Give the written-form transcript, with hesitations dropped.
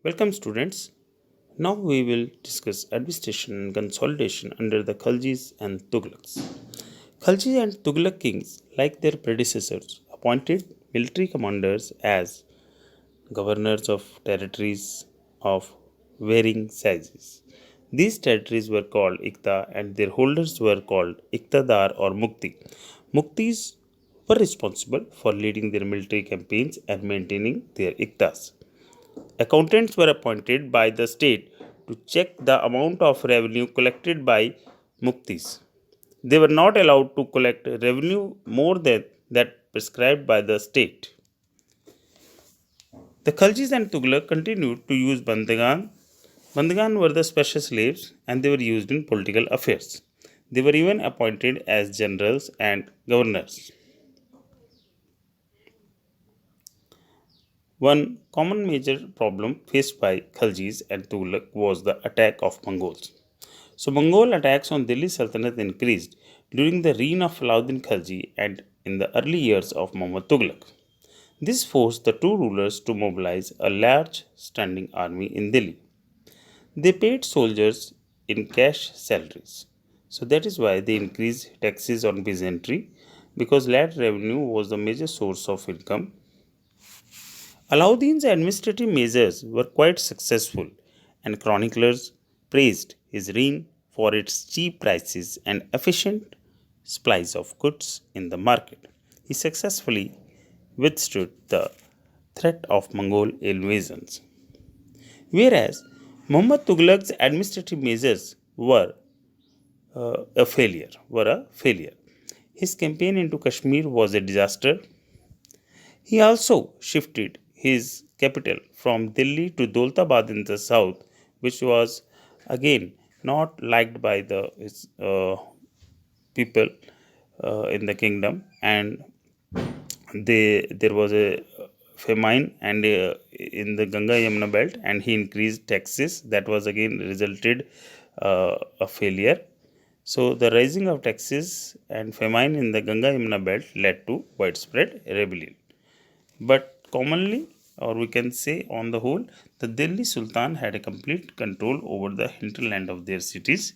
Welcome students. Now we will discuss administration and consolidation under the Khaljis and Tughlaqs. Khalji and Tughlaq kings, like their predecessors, appointed military commanders as governors of territories of varying sizes. These territories were called Iqta and their holders were called Iqtadar or Mukti. Muktis were responsible for leading their military campaigns and maintaining their Iqtas. Accountants were appointed by the state to check the amount of revenue collected by muktis. They were not allowed to collect revenue more than that prescribed by the state. The Khaljis and Tughlaq continued to use bandagan. Bandagan were the special slaves and they were used in political affairs. They were even appointed as generals and governors. One common major problem faced by Khaljis and Tughlaq was the attack of Mongols. So Mongol attacks on Delhi Sultanate increased during the reign of Alauddin Khalji and in the early years of Muhammad Tughlaq. This forced the two rulers to mobilize a large standing army in Delhi. They paid soldiers in cash salaries. So that is why they increased taxes on peasantry because land revenue was the major source of income. Alauddin's administrative measures were quite successful, and chroniclers praised his reign for its cheap prices and efficient supply of goods in the market. He successfully withstood the threat of Mongol invasions. Whereas Muhammad Tughlaq's administrative measures were a failure. His campaign into Kashmir was a disaster. He also shifted his capital from Delhi to Daulatabad in the south, which was again not liked by the people in the kingdom, and there was a famine and in the Ganga Yamuna belt, and he increased taxes. That was again resulted a failure. So the rising of taxes and famine in the Ganga Yamuna belt led to widespread rebellion. But commonly, or we can say on the whole, the Delhi Sultan had a complete control over the hinterland of their cities.